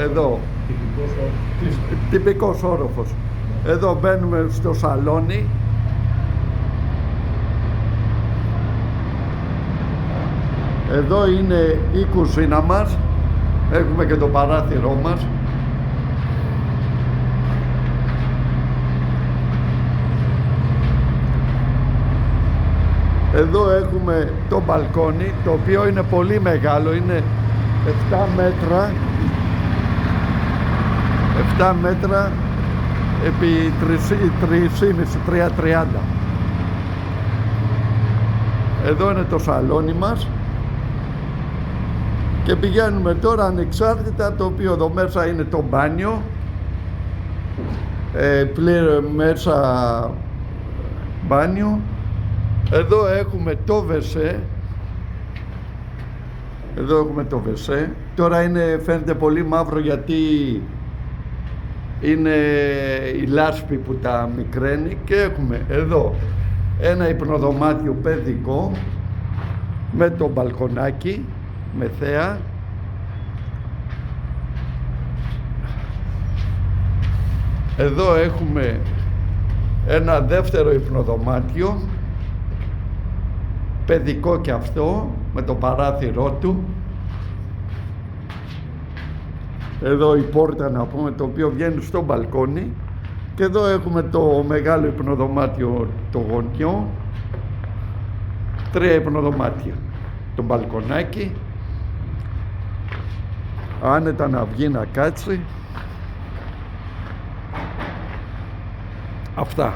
Εδώ. Τυπικός όροφος. Εδώ μπαίνουμε στο σαλόνι. Εδώ είναι η κουζίνα μας. Έχουμε και το παράθυρό μας. Εδώ έχουμε το μπαλκόνι, το οποίο είναι πολύ μεγάλο, είναι 7 μέτρα 7 μέτρα επί 3,5-3,30. Εδώ είναι το σαλόνι μας και πηγαίνουμε τώρα ανεξάρτητα, το οποίο εδώ μέσα είναι το μπάνιο, μέσα μπάνιο. Εδώ έχουμε το βεσέ. Εδώ έχουμε το βεσέ. Τώρα φαίνεται πολύ μαύρο γιατί είναι η λάσπη που τα μικραίνει. Και έχουμε εδώ ένα υπνοδωμάτιο παιδικό με το μπαλκονάκι, με θέα. Εδώ έχουμε ένα δεύτερο υπνοδωμάτιο παιδικό και αυτό, με το παράθυρό του. Εδώ η πόρτα, να πούμε, το οποίο βγαίνει στο μπαλκόνι. Και εδώ έχουμε το μεγάλο υπνοδωμάτιο, το γωνιό. 3 υπνοδωμάτια. Το μπαλκονάκι. Άνετα να βγει να κάτσει. Αυτά.